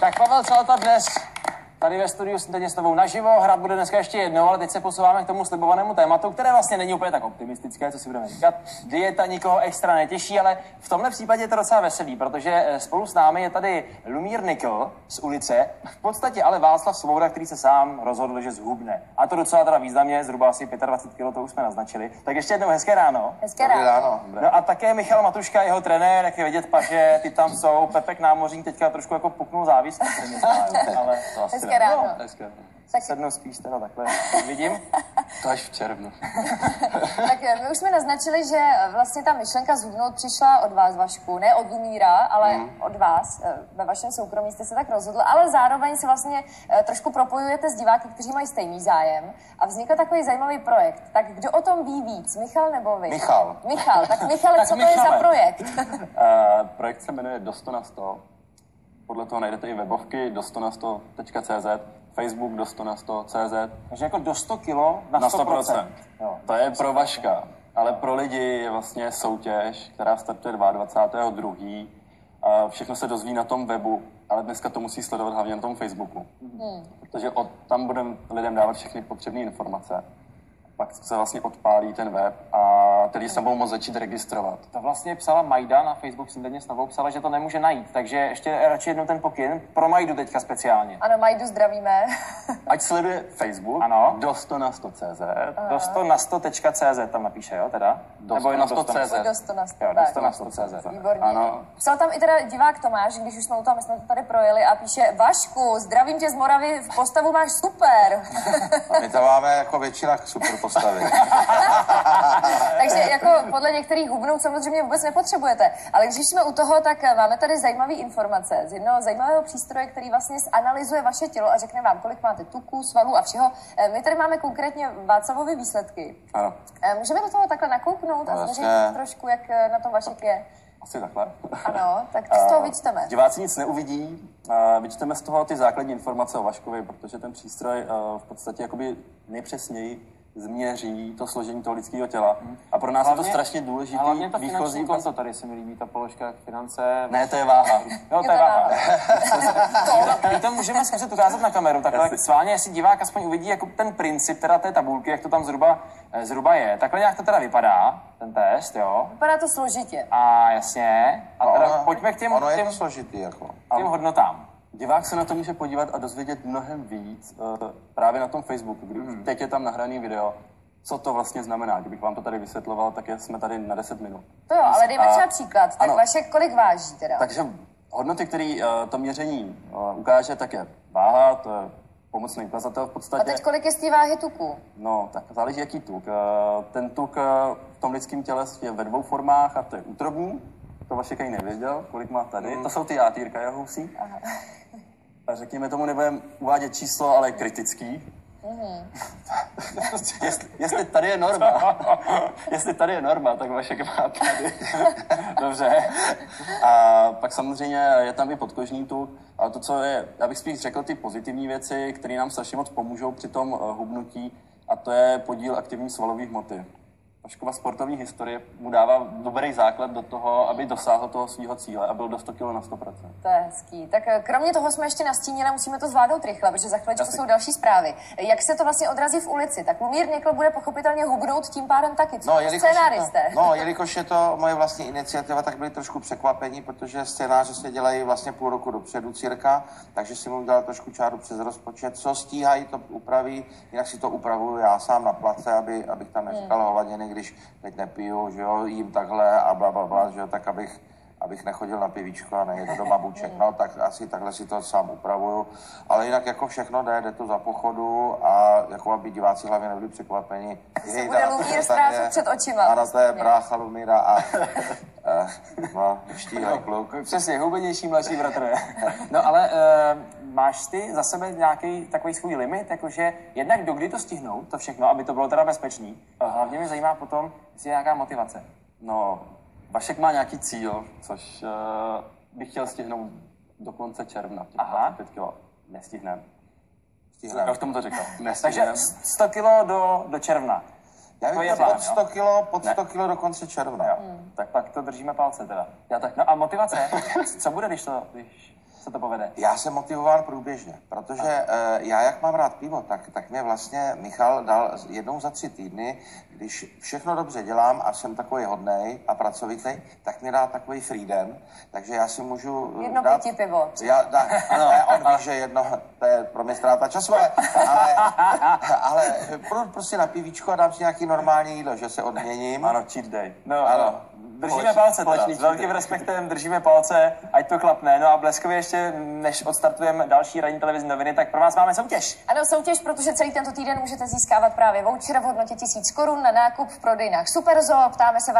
Tak Pavel Celta dnes tady ve studiu Snídaně s tebou naživo. Hrát bude dneska ještě jednou, ale teď se posouváme k tomu slibovanému tématu, které vlastně není úplně tak optimistické, co si budeme říkat. Dieta nikoho extra netěší, ale v tomhle případě je to docela veselý, protože spolu s námi je tady Lumír Nikl z ulice, v podstatě ale Václav Svoboda, který se sám rozhodl, že zhubne. A to docela teda významně, zhruba asi 25 kg, to už jsme naznačili. Tak ještě jednou hezké ráno. Hezké ráno. No a také Michal Matuška, jeho trenér, jak je vidět, paže, ty tam jsou. Pepek Námořník teďka trošku jako puknul závis. Ale to asi Hezké ráno. Tak sednu spíš teda takhle, vidím. To až v červnu. Tak my už jsme naznačili, že vlastně ta myšlenka zhubnout přišla od vás, Vašku, ne od Lumíra, ale od vás. Ve vašem soukromí jste se tak rozhodl, ale zároveň se vlastně trošku propojujete s diváky, kteří mají stejný zájem. A vznikl takový zajímavý projekt. Tak kdo o tom ví víc, Michal nebo vy? Michal. Michal, tak Michale, co to je za projekt? Projekt se jmenuje Do 100 na 100. Podle toho najdete i webovky do100na100.cz, Facebook do 100 na 100.cz. Takže jako do 100 kilo na 100%. Jo. To je pro Vaška, ale pro lidi je vlastně soutěž, která startuje 22.2. Všechno se dozví na tom webu, ale dneska to musí sledovat hlavně na tom Facebooku. Protože tam budeme lidem dávat všechny potřebné informace. Pak se vlastně odpálí ten web a tedy se budou moct začít registrovat. To vlastně psala Majda na Facebook Snídaně s tebou, psala, že to nemůže najít, takže ještě radši jednou ten pokyn pro Majdu teďka speciálně. Ano, Majdu zdravíme. Ať sleduje Facebook, ano. do 100 na 100.cz. Do 100 na 100.cz tam napíše, jo, teda? Do 100 na 100.cz. Do 100 na 100. Jo, do 100 na 100.cz. Výborně. Ano. Psal tam i teda divák Tomáš, když už jsme u toho, my jsme to tady projeli a píše: Vašku, zdravím tě z Moravy, v postavu máš super. A my to máme jako většina super postavy. Takže jako podle některých hubnout samozřejmě vůbec nepotřebujete. Ale když jsme u toho, tak máme tady zajímavé informace z jednoho zajímavého přístroje, který vlastně analyzuje vaše tělo a řekne vám, kolik máte tuků, svalů a všeho. My tady máme konkrétně Václavovy výsledky. Ano. Můžeme do toho takhle nakouknout a změřit trošku, jak na tom Vašek je? Asi takhle. Ano, tak z toho vyčteme. Diváci nic neuvidí, vyčteme z toho ty základní informace o Vaškovi, protože ten přístroj v podstatě jakoby nejpřesněji změří to složení toho lidského těla. A pro nás hlavně, je to strašně důležitý. Hlavně ta finanční konto, tady se mi líbí ta položka finance. Ne, to je váha. Jo, to je váha. My to můžeme zkusit ukázat na kameru, takhle sválně, jestli divák aspoň uvidí jako ten princip teda té tabulky, jak to tam zhruba je. Takhle nějak to teda vypadá, ten test, jo. Vypadá to složitě. A jasně. A teda pojďme k těm složitý, jako. Těm hodnotám. Divák se na to může podívat a dozvědět mnohem víc právě na tom Facebooku, kdy teď je tam nahraný video, co to vlastně znamená. Kdybych vám to tady vysvětloval, tak jsme tady na 10 minut. To jo, ale dejme třeba příklad. Tak ano. Vašek kolik váží teda? Takže hodnoty, které to měření ukáže, tak je váha, to je pomocný ukazatel v podstatě. A teď kolik je z té váhy tuku? No, tak záleží, jaký tuk. Ten tuk v tom lidském těle je ve dvou formách a to je útrobní. To Vašek ani nevěděl, kolik má tady. To jsou ty játýrka jeho husí. A řekněme tomu, nebudeme uvádět číslo, ale kritický. jestli tady je norma, tak Vašek má tady. Dobře. A pak samozřejmě je tam i podkožní tuk. Ale to, co je, já bych spíš řekl ty pozitivní věci, které nám strašně moc pomůžou při tom hubnutí, a to je podíl aktivní svalové hmoty. Vaškova sportovní historie mu dává dobrý základ do toho, aby dosáhl toho svého cíle a byl do 100 kg na 100%. To je hezký. Tak kromě toho jsme ještě nastínili, musíme to zvládnout rychle, protože za chvíličku jsou další zprávy. Jak se to vlastně odrazí v ulici? Tak Lumír Nikl bude pochopitelně hubnout tím pádem taky. Co? Scénáristé. Jelikož je to moje vlastní iniciativa, tak byli trošku překvapení, protože scénáře se dělají vlastně půl roku dopředu cirka, takže si mu udělal trošku čáru přes rozpočet. Co stíhají, to upraví, jinak si to upravuju já sám na place, abych tam neříkal hovadiny, když teď nepiju, že jo, jím takhle a blablabla, že jo, tak abych nechodil na pivíčko a nejedu do babuček, no, tak asi takhle si to sám upravuju, ale jinak jako všechno jde to za pochodu a jako aby diváci hlavně nebyli překvapeni. Se bude Lumír ztrácet před očima. Ano, to je brácha Lumíra a no, štíhlý kluk. Přesně, hubenější mladší bratr. No ale máš ty za sebe nějaký takový svůj limit, jakože jednak dokdy to stihnout, to všechno, aby to bylo teda bezpečný. Hlavně mě zajímá potom, jestli je nějaká motivace. No, Vašek má nějaký cíl, což bych chtěl stihnout do konce června. Aha. 5 kg. Nestihneme. Já už tomu to řekl. Takže 100 kg do června. Já bych pod 100 kg do konce června. Tak pak to držíme palce teda. Já tak. No a motivace? Co bude, když se to povede? Já jsem motivován průběžně, protože já, jak mám rád pivo, tak mě vlastně Michal dal jednou za 3 týdny, když všechno dobře dělám a jsem takový hodnej a pracovitý, tak mi dá takový freedom, takže já si můžu Jedno dát... pití pivo. On ví, že jedno, to je pro mě ztráta času, ale prostě na pivíčko a dám si nějaký normální jídlo, že se odměním. Ano, cheat day. No, Ano. Držíme palce teda. společný S velkým respektem držíme palce, ať to klapne. No a bleskově ještě, než odstartujeme další ranní televizní noviny, tak pro vás máme soutěž. Ano, soutěž, protože celý tento týden můžete získávat právě voucher v hodnotě 1000 korun na nákup v prodejnách Superzo. Ptáme se vás,